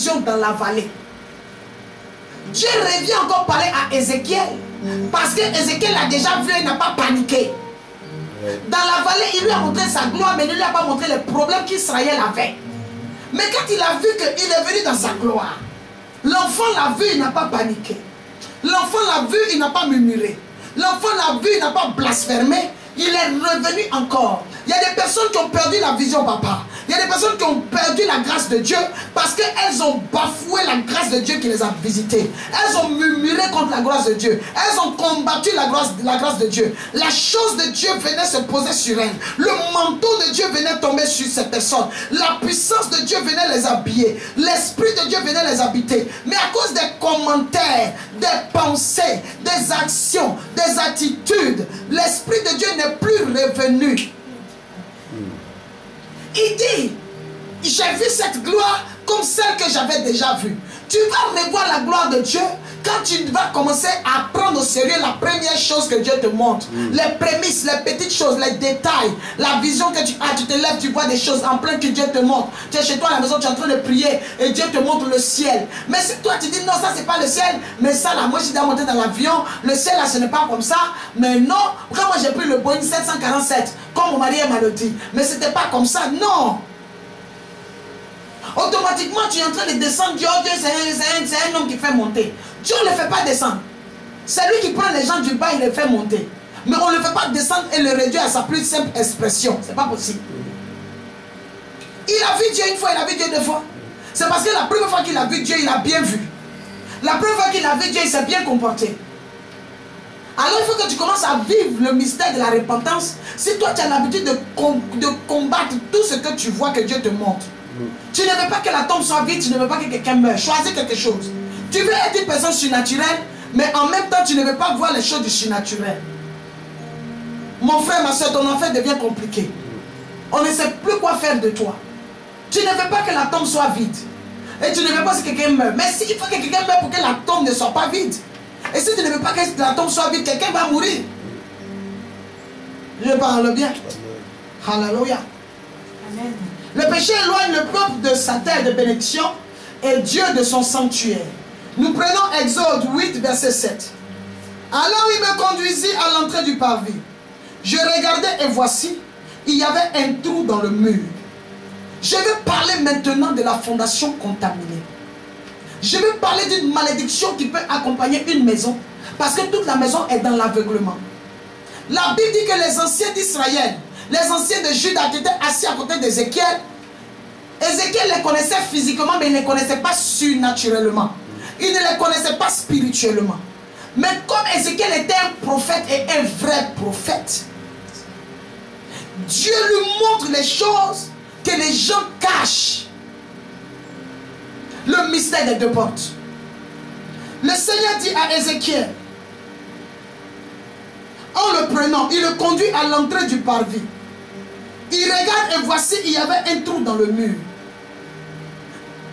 vision dans la vallée. Dieu revient encore parler à Ézéchiel. Parce que Ézéchiel a déjà vu, il n'a pas paniqué. Dans la vallée, il lui a montré sa gloire, mais il ne lui a pas montré les problèmes qu'Israël avait. Mais quand il a vu qu'il est venu dans sa gloire, l'enfant l'a vu, il n'a pas paniqué. L'enfant l'a vu, il n'a pas murmuré. L'enfant l'a vu, il n'a pas blasphémé. Il est revenu encore. Il y a des personnes qui ont perdu la vision, papa. Il y a des personnes qui ont perdu la grâce de Dieu parce qu'elles ont bafoué la grâce de Dieu qui les a visitées. Elles ont murmuré contre la grâce de Dieu. Elles ont combattu la grâce de Dieu. La chose de Dieu venait se poser sur elles. Le manteau de Dieu venait tomber sur ces personnes. La puissance de Dieu venait les habiller. L'Esprit de Dieu venait les habiter. Mais à cause des commentaires, des pensées, des actions, des attitudes, l'Esprit de Dieu n'est plus revenu. Il dit, j'ai vu cette gloire comme celle que j'avais déjà vue. Tu vas revoir la gloire de Dieu quand tu vas commencer à prendre au sérieux la première chose que Dieu te montre. Les prémices, les petites choses, les détails, la vision que tu as. Tu te lèves, tu vois des choses en plein que Dieu te montre. Tu es chez toi à la maison, tu es en train de prier et Dieu te montre le ciel. Mais si toi tu dis non, ça c'est pas le ciel, mais ça là, moi je dois monter dans l'avion, le ciel là ce n'est pas comme ça. Mais non, quand moi j'ai pris le Boeing 747, comme mon mari m'a dit, mais c'était pas comme ça, non. Automatiquement, tu es en train de descendre. Dieu, c'est un homme qui fait monter. Dieu ne le fait pas descendre. C'est lui qui prend les gens du bas, il les fait monter. Mais on ne le fait pas descendre et le réduire à sa plus simple expression. C'est pas possible. Il a vu Dieu une fois, il a vu Dieu deux fois. C'est parce que la première fois qu'il a vu Dieu, il a bien vu. La première fois qu'il a vu Dieu, il s'est bien comporté. Alors il faut que tu commences à vivre le mystère de la repentance. Si toi tu as l'habitude de combattre tout ce que tu vois que Dieu te montre. Tu ne veux pas que la tombe soit vide, tu ne veux pas que quelqu'un meure. Choisis quelque chose. Tu veux être une personne surnaturelle, mais en même temps tu ne veux pas voir les choses du surnaturel. Mon frère, ma soeur, ton affaire devient compliquée. On ne sait plus quoi faire de toi. Tu ne veux pas que la tombe soit vide. Et tu ne veux pas que quelqu'un meure. Mais s'il faut que quelqu'un meure pour que la tombe ne soit pas vide. Et si tu ne veux pas que la tombe soit vide, quelqu'un va mourir. Je parle bien. Alléluia. Amen. Le péché éloigne le peuple de sa terre de bénédiction et Dieu de son sanctuaire. Nous prenons Exode 8, verset 7. Alors il me conduisit à l'entrée du parvis. Je regardais et voici, il y avait un trou dans le mur. Je vais parler maintenant de la fondation contaminée. Je vais parler d'une malédiction qui peut accompagner une maison. Parce que toute la maison est dans l'aveuglement. La Bible dit que les anciens d'Israël, les anciens de Juda qui étaient assis à côté d'Ézéchiel, Ézéchiel les connaissait physiquement, mais il ne les connaissait pas surnaturellement. Il ne les connaissait pas spirituellement. Mais comme Ézéchiel était un prophète et un vrai prophète, Dieu lui montre les choses que les gens cachent. Le mystère des deux portes. Le Seigneur dit à Ézéchiel, en le prenant, il le conduit à l'entrée du parvis. Il regarde et voici, il y avait un trou dans le mur.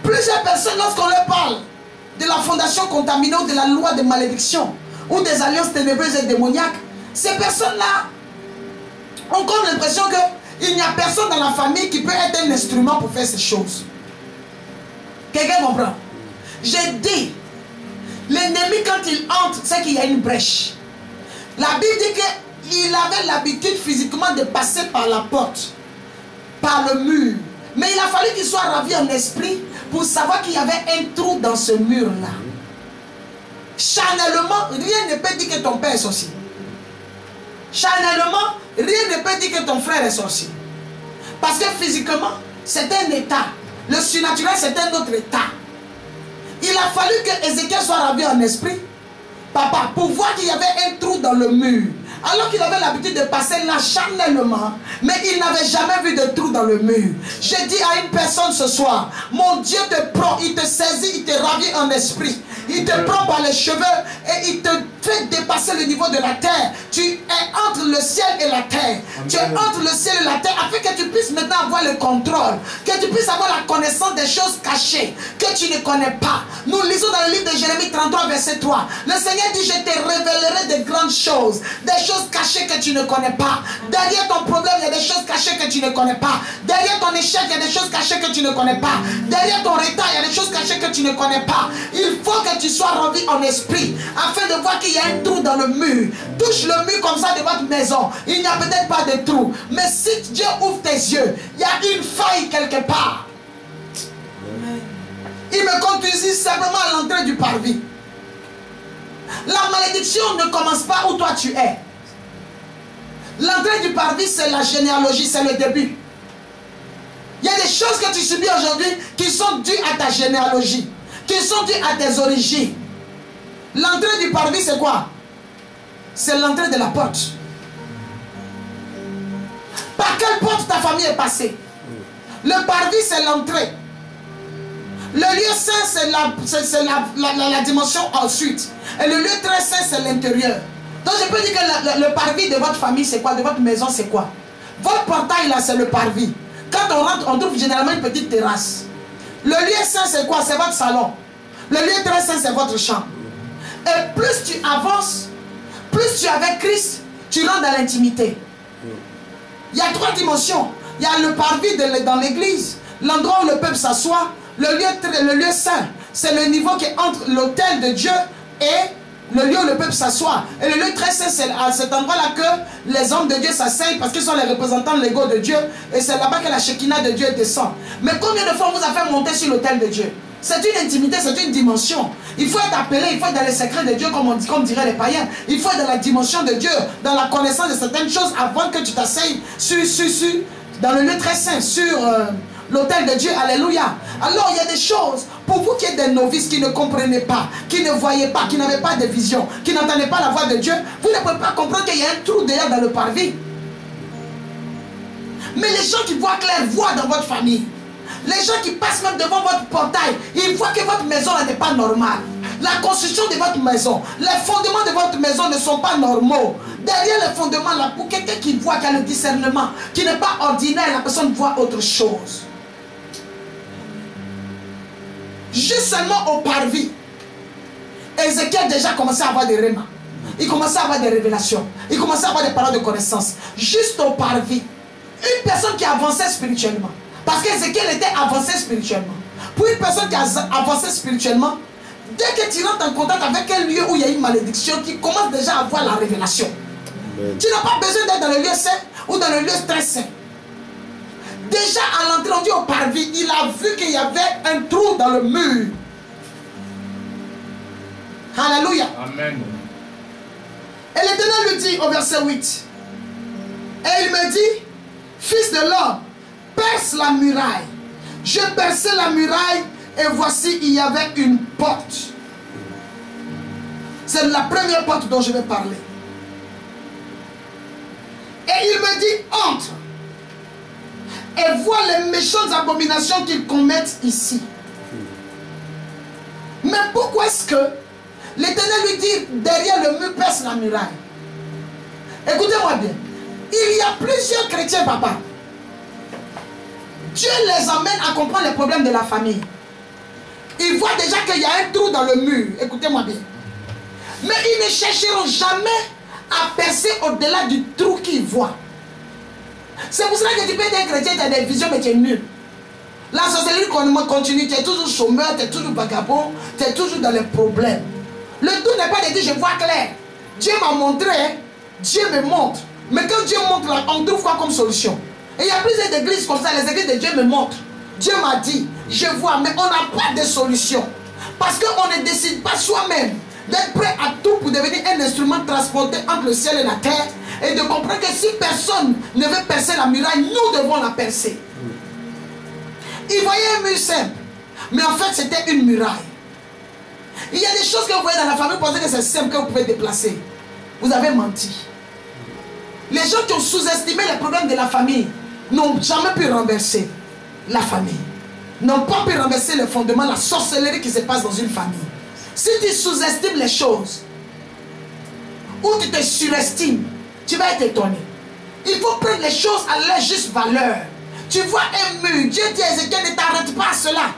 Plusieurs personnes, lorsqu'on leur parle de la fondation contaminée ou de la loi de malédiction ou des alliances ténébreuses et démoniaques, ces personnes-là ont comme l'impression qu'il n'y a personne dans la famille qui peut être un instrument pour faire ces choses. Quelqu'un comprend? J'ai dit, l'ennemi quand il entre, c'est qu'il y a une brèche. La Bible dit qu'il avait l'habitude physiquement de passer par la porte, par le mur. Mais il a fallu qu'il soit ravi en esprit pour savoir qu'il y avait un trou dans ce mur-là. Charnellement, rien ne peut dire que ton père est sorcier. Charnellement, rien ne peut dire que ton frère est sorcier. Parce que physiquement, c'est un état. Le surnaturel, c'est un autre état. Il a fallu que Ézéchiel soit ravi en esprit, papa, pour voir qu'il y avait un trou dans le mur. Alors qu'il avait l'habitude de passer là charnellement, mais il n'avait jamais vu de trou dans le mur. J'ai dit à une personne ce soir, mon Dieu te prend, il te saisit, il te ravit en esprit. Il te prend par les cheveux et il te fait dépasser le niveau de la terre. Tu es entre le ciel et la terre. Amen. Tu es entre le ciel et la terre afin que tu puisses maintenant avoir le contrôle. Que tu puisses avoir la connaissance des choses cachées. Que que tu ne connais pas. Nous lisons dans le livre de Jérémie 33, verset 3. Le Seigneur dit, je te révélerai de grandes choses, des choses cachées que tu ne connais pas. Derrière ton problème, il y a des choses cachées que tu ne connais pas. Derrière ton échec, il y a des choses cachées que tu ne connais pas. Derrière ton retard, il y a des choses cachées que tu ne connais pas. Il faut que tu sois rempli en esprit, afin de voir qu'il y a un trou dans le mur. Touche le mur comme ça de votre maison. Il n'y a peut-être pas de trou, mais si Dieu ouvre tes yeux, il y a une faille quelque part. Il me conduisit simplement à l'entrée du parvis. La malédiction ne commence pas où toi tu es. L'entrée du parvis, c'est la généalogie, c'est le début. Il y a des choses que tu subis aujourd'hui qui sont dues à ta généalogie, qui sont dues à tes origines. L'entrée du parvis, c'est quoi? C'est l'entrée de la porte. Par quelle porte ta famille est passée? Le parvis, c'est l'entrée. Le lieu saint, c'est la dimension ensuite. Et le lieu très saint, c'est l'intérieur. Donc je peux dire que le parvis de votre famille, c'est quoi? De votre maison, c'est quoi? Votre portail, là, c'est le parvis. Quand on rentre, on trouve généralement une petite terrasse. Le lieu saint, c'est quoi? C'est votre salon. Le lieu très saint, c'est votre chambre. Et plus tu avances, plus tu es avec Christ, tu rentres dans l'intimité. Il y a 3 dimensions. Il y a le parvis dans l'église, l'endroit où le peuple s'assoit. Le lieu saint, c'est le niveau qui est entre l'autel de Dieu et le lieu où le peuple s'assoit. Et le lieu très saint, c'est à cet endroit-là que les hommes de Dieu s'asseyent parce qu'ils sont les représentants légaux de Dieu. Et c'est là-bas que la Shekinah de Dieu descend. Mais combien de fois on vous a fait monter sur l'autel de Dieu? C'est une intimité, c'est une dimension. Il faut être appelé, il faut être dans les secrets de Dieu, comme diraient les païens. Il faut être dans la dimension de Dieu, dans la connaissance de certaines choses avant que tu t'asseyes dans le lieu très saint, sur l'autel de Dieu. Alléluia. Alors il y a des choses, pour vous qui êtes des novices, qui ne comprenez pas, qui ne voyez pas, qui n'avez pas de vision, qui n'entendez pas la voix de Dieu, vous ne pouvez pas comprendre qu'il y a un trou derrière dans le parvis. Mais les gens qui voient clair voient dans votre famille. Les gens qui passent même devant votre portail, ils voient que votre maison n'est pas normale. La construction de votre maison, les fondements de votre maison ne sont pas normaux. Derrière les fondements, là, pour quelqu'un qui voit, qui a le discernement, qui n'est pas ordinaire, la personne voit autre chose. Juste seulement au parvis, Ézéchiel déjà commençait à avoir des rémas. Il commençait à avoir des révélations. Il commençait à avoir des paroles de connaissance. Juste au parvis. Une personne qui avançait spirituellement. Parce qu'Ézéchiel était avancé spirituellement. Pour une personne qui a avancé spirituellement, dès que tu rentres en contact avec un lieu où il y a une malédiction, tu commences déjà à avoir la révélation. Amen. Tu n'as pas besoin d'être dans le lieu saint ou dans le lieu très saint. Déjà à l'entrée, on dit au parvis, il a vu qu'il y avait un trou dans le mur. Alléluia. Amen. Et l'Éternel lui dit au verset 8, et il me dit, fils de l'homme, perce la muraille. Je perçai la muraille et voici il y avait une porte. C'est la première porte dont je vais parler. Et il me dit, entre et vois les méchantes abominations qu'ils commettent ici. Mais pourquoi est-ce que l'Éternel lui dit derrière le mur perce la muraille? Écoutez-moi bien. Il y a plusieurs chrétiens, papa. Dieu les emmène à comprendre les problèmes de la famille. Ils voient déjà qu'il y a un trou dans le mur. Écoutez-moi bien. Mais ils ne chercheront jamais à percer au-delà du trou qu'ils voient. C'est pour cela que tu peux être un chrétien, tu as des visions, mais tu es nul. La sorcellerie continue, tu es toujours chômeur, tu es toujours vagabond, tu es toujours dans les problèmes. Le tout n'est pas de dire je vois clair. Dieu m'a montré, Dieu me montre. Mais quand Dieu montre, là, on trouve quoi comme solution? Et il y a plusieurs églises comme ça, les églises de Dieu me montrent. Dieu m'a dit, je vois, mais on n'a pas de solution. Parce qu'on ne décide pas soi-même d'être prêt à tout pour devenir un instrument transporté entre le ciel et la terre. Et de comprendre que si personne ne veut percer la muraille, nous devons la percer. Il voyait un mur simple, mais en fait c'était une muraille. Il y a des choses que vous voyez dans la famille, vous pensez que c'est simple, que vous pouvez déplacer. Vous avez menti. Les gens qui ont sous-estimé les problèmes de la famille n'ont jamais pu renverser la famille. N'ont pas pu renverser le fondement, la sorcellerie qui se passe dans une famille. Si tu sous-estimes les choses, ou tu te surestimes, tu vas être étonné. Il faut prendre les choses à leur juste valeur. Tu vois un mur, Dieu dit à Ézéchiel, ne t'arrête pas à cela.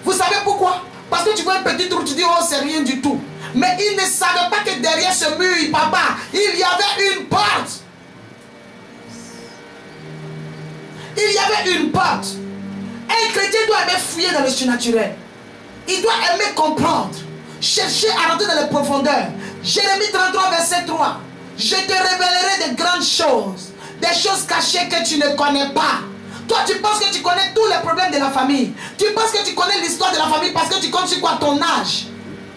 Vous savez pourquoi? Parce que tu vois un petit trou, tu dis, oh, c'est rien du tout. Mais ils ne savaient pas que derrière ce mur, papa, il y avait une porte. Il y avait une porte. Un chrétien doit aimer fouiller dans le surnaturel. Il doit aimer comprendre. Chercher à rentrer dans les profondeurs. Jérémie 33, verset 3. Je te révélerai de grandes choses. Des choses cachées que tu ne connais pas. Toi, tu penses que tu connais tous les problèmes de la famille. Tu penses que tu connais l'histoire de la famille parce que tu comptes sur quoi? Ton âge.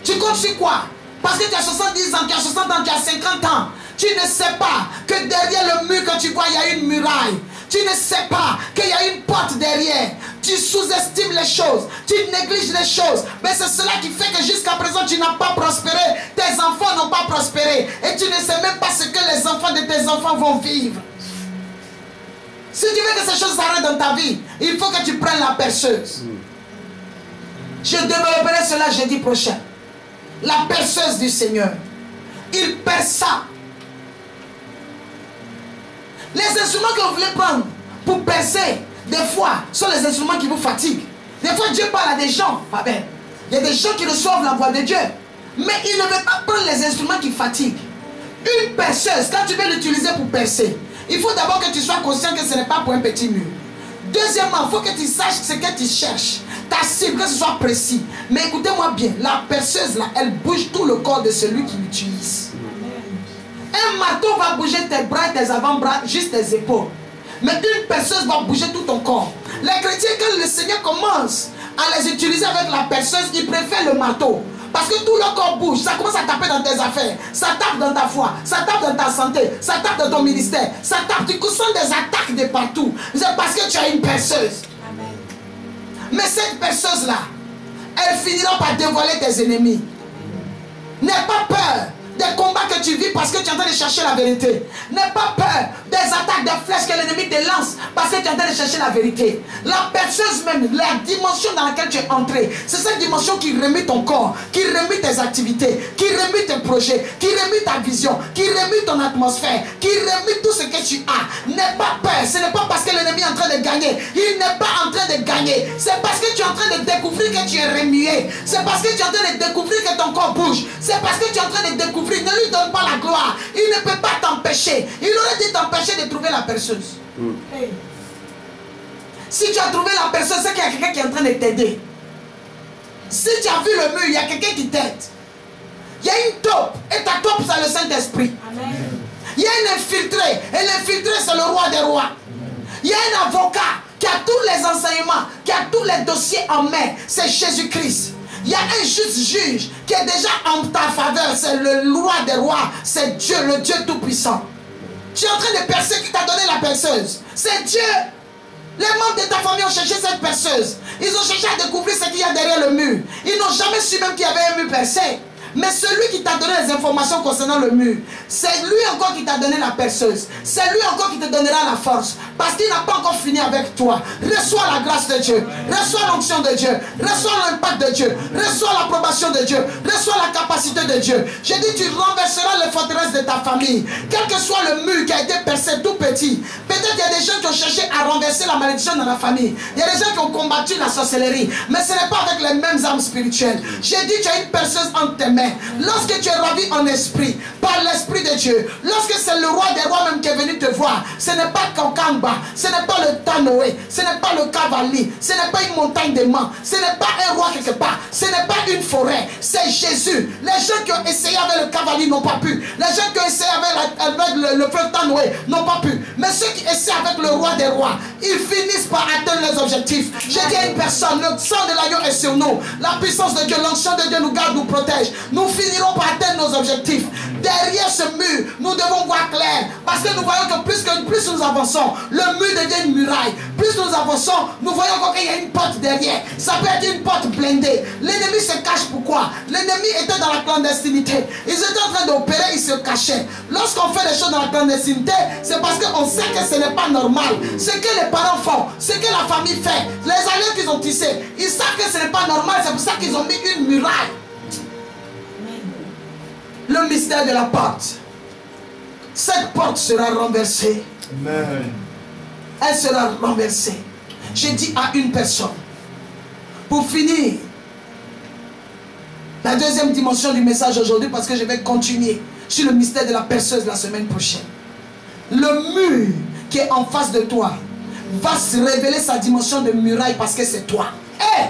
Tu comptes sur quoi? Parce que tu as 70 ans, tu as 60 ans, tu as 50 ans. Tu ne sais pas que derrière le mur que tu vois, il y a une muraille. Tu ne sais pas qu'il y a une porte derrière. Tu sous-estimes les choses. Tu négliges les choses. Mais c'est cela qui fait que jusqu'à présent, tu n'as pas prospéré. Tes enfants n'ont pas prospéré. Et tu ne sais même pas ce que les enfants de tes enfants vont vivre. Si tu veux que ces choses s'arrêtent dans ta vie, il faut que tu prennes la perceuse. Je développerai cela jeudi prochain. La perceuse du Seigneur. Il perça. Les instruments que vous voulez prendre pour percer, des fois, sont les instruments qui vous fatiguent. Des fois, Dieu parle à des gens. Il y a des gens qui reçoivent la voix de Dieu. Mais il ne veut pas prendre les instruments qui fatiguent. Une perceuse, quand tu veux l'utiliser pour percer, il faut d'abord que tu sois conscient que ce n'est pas pour un petit mur. Deuxièmement, il faut que tu saches ce que tu cherches. Ta cible, que ce soit précis. Mais écoutez-moi bien, la perceuse là, elle bouge tout le corps de celui qui l'utilise. Un marteau va bouger tes bras, tes avant-bras, juste tes épaules. Mais une perceuse va bouger tout ton corps. Les chrétiens, quand le Seigneur commence à les utiliser avec la perceuse, ils préfèrent le marteau. Parce que tout le corps bouge, ça commence à taper dans tes affaires, ça tape dans ta foi, ça tape dans ta santé, ça tape dans ton ministère, ça tape, tu sens des attaques de partout. C'est parce que tu as une perceuse. Amen. Mais cette perceuse-là, elle finira par dévoiler tes ennemis. N'aie pas peur des combats que tu vis parce que tu es en train de chercher la vérité. N'aie pas peur des attaques, des flèches que l'ennemi te lance parce que tu es en train de chercher la vérité. La perceuse même, la dimension dans laquelle tu es entré, c'est cette dimension qui remet ton corps, qui remet tes activités, qui remet tes projets, qui remet ta vision, qui remet ton atmosphère, qui remet tout ce que tu as. N'aie pas peur, ce n'est pas parce que l'ennemi est en train de gagner. Il n'est pas en train de gagner. C'est parce que tu es en train de découvrir que tu es remué. C'est parce que tu es en train de découvrir que ton corps bouge. C'est parce que tu es en train de découvrir. Ne lui donne pas la gloire. Il ne peut pas t'empêcher. Il aurait dû t'empêcher de trouver la perceuse. Hey. Si tu as trouvé la perceuse, c'est qu'il y a quelqu'un qui est en train de t'aider. Si tu as vu le mur, il y a quelqu'un qui t'aide. Il y a une taupe. Et ta taupe, c'est le Saint-Esprit. Il y a un infiltré. Et l'infiltré, c'est le roi des rois. Il y a un avocat qui a tous les enseignements, qui a tous les dossiers en main. C'est Jésus-Christ. Il y a un juste juge qui est déjà en ta faveur. C'est le roi des rois. C'est Dieu, le Dieu tout-puissant. Tu es en train de percer, qui t'a donné la perceuse. C'est Dieu. Les membres de ta famille ont cherché cette perceuse. Ils ont cherché à découvrir ce qu'il y a derrière le mur. Ils n'ont jamais su même qu'il y avait un mur percé. Mais celui qui t'a donné les informations concernant le mur, c'est lui encore qui t'a donné la perceuse. C'est lui encore qui te donnera la force. Parce qu'il n'a pas encore fini avec toi. Reçois la grâce de Dieu. Reçois l'onction de Dieu. Reçois l'impact de Dieu. Reçois l'approbation de Dieu. Reçois la capacité de Dieu. Je dis, tu renverseras les forteresses de ta famille. Quel que soit le mur qui a été percé tout petit. Peut-être il y a des gens qui ont cherché à renverser la malédiction dans la famille. Il y a des gens qui ont combattu la sorcellerie. Mais ce n'est pas avec les mêmes armes spirituelles. J'ai dit, tu as une perceuse entre tes mains. Lorsque tu es ravi en esprit, par l'esprit de Dieu, lorsque c'est le roi des rois même qui est venu te voir, ce n'est pas Kankamba, ce n'est pas le Tanoé, ce n'est pas le Cavali, ce n'est pas une montagne de mains, ce n'est pas un roi quelque part, ce n'est pas une forêt, c'est Jésus. Les gens qui ont essayé avec le Cavali n'ont pas pu. Les gens qui ont essayé avec le fleuve Tanoé n'ont pas pu. Mais ceux qui essaient avec le roi des rois, ils finissent par atteindre leurs objectifs. J'ai dit à une personne, le sang de l'agneau est sur nous. La puissance de Dieu, l'onction de Dieu nous garde, nous protège. Nous finirons par atteindre nos objectifs. Derrière ce mur, nous devons voir clair. Parce que nous voyons que plus nous avançons, le mur devient une muraille. Plus nous avançons, nous voyons encore qu'il y a une porte derrière. Ça peut être une porte blindée. L'ennemi se cache pourquoi? L'ennemi était dans la clandestinité. Ils étaient en train d'opérer, ils se cachaient. Lorsqu'on fait des choses dans la clandestinité, c'est parce qu'on sait que ce n'est pas normal. Ce que les parents font, ce que la famille fait, les alliances qu'ils ont tissées, ils savent que ce n'est pas normal. C'est pour ça qu'ils ont mis une muraille. Le mystère de la porte. Cette porte sera renversée. Amen. Elle sera renversée. J'ai dit à une personne, Pour finir, la deuxième dimension du message aujourd'hui, parce que je vais continuer sur le mystère de la perceuse la semaine prochaine. Le mur qui est en face de toi va se révéler sa dimension de muraille parce que c'est toi. Hey,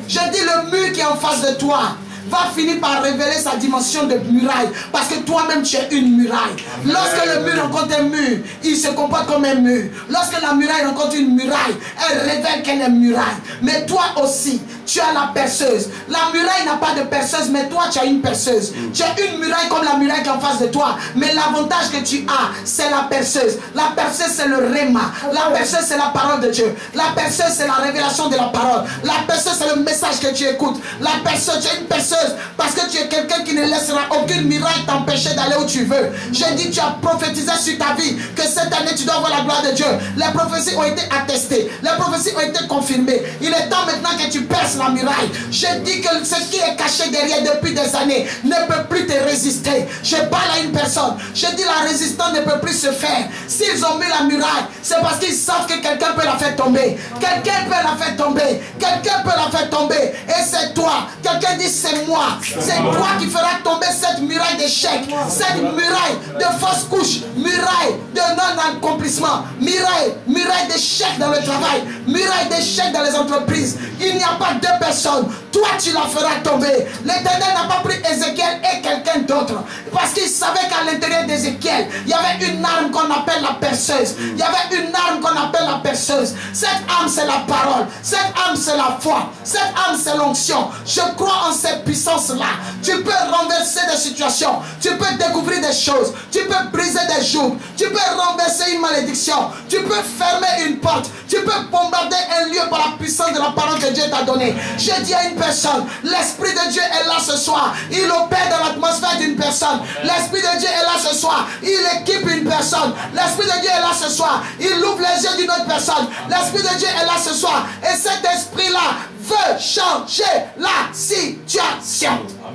je dis le mur qui est en face de toi va finir par révéler sa dimension de muraille parce que toi-même tu es une muraille. Lorsque le mur rencontre un mur, il se comporte comme un mur. Lorsque la muraille rencontre une muraille, elle révèle qu'elle est muraille. Mais toi aussi, tu as la perceuse. La muraille n'a pas de perceuse, mais toi tu as une perceuse. Tu as une muraille comme la muraille qui est en face de toi. Mais l'avantage que tu as, c'est la perceuse. La perceuse, c'est le réma. La perceuse, c'est la parole de Dieu. La perceuse, c'est la révélation de la parole. La perceuse, c'est le message que tu écoutes. La perceuse, tu as une perceuse parce que tu es quelqu'un qui ne laissera aucune miracle t'empêcher d'aller où tu veux. J'ai dit, tu as prophétisé sur ta vie que cette année tu dois voir la gloire de Dieu. Les prophéties ont été attestées, les prophéties ont été confirmées. Il est temps maintenant que tu perces la muraille. J'ai dit que ce qui est caché derrière depuis des années ne peut plus te résister. Je parle à une personne, j'ai dit la résistance ne peut plus se faire. S'ils ont mis la muraille, c'est parce qu'ils savent que quelqu'un peut la faire tomber. Quelqu'un peut la faire tomber. Quelqu'un peut la faire tomber. Et c'est toi. Quelqu'un dit c'est moi. C'est toi qui feras tomber cette muraille d'échec, cette muraille de fausse couche, muraille de non-accomplissement, muraille d'échec dans le travail, muraille d'échec dans les entreprises. Il n'y a pas deux personnes. Toi, tu la feras tomber. L'Éternel n'a pas pris Ézéchiel et quelqu'un d'autre parce qu'il savait qu'à l'intérieur d'Ézéchiel, il y avait une arme qu'on appelle la perceuse. Il y avait une arme qu'on appelle la perceuse. Cette arme, c'est la parole. Cette arme, c'est la foi. Cette arme, c'est l'onction. Je crois en cette puissance-là. Tu peux renverser des situations. Tu peux découvrir des choses. Tu peux briser des jougs. Tu peux renverser une malédiction. Tu peux fermer une porte. Tu peux bombarder un lieu par la puissance de la parole que Dieu t'a donnée. Je dis à une personne, l'Esprit de Dieu est là ce soir. Il opère dans l'atmosphère d'une personne. L'Esprit de Dieu est là ce soir. Il équipe une personne. L'Esprit de Dieu est là ce soir. Il ouvre les yeux d'une autre personne. L'Esprit de Dieu est là ce soir. Et cet esprit-là veut changer la situation.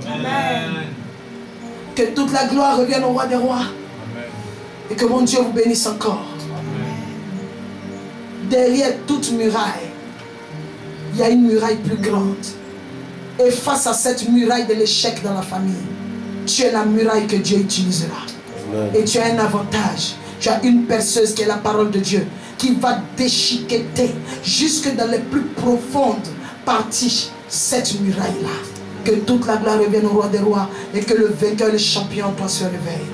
Amen. Que toute la gloire revienne au roi des rois. Amen. Et que mon Dieu vous bénisse encore. Amen. Derrière toute muraille, il y a une muraille plus grande. Et face à cette muraille de l'échec dans la famille, tu es la muraille que Dieu utilisera. Amen. Et tu as un avantage. Tu as une perceuse qui est la parole de Dieu, qui va déchiqueter jusque dans les plus profondes parties cette muraille-là. Que toute la gloire revienne au roi des rois et que le vainqueur, le champion, toi se réveille.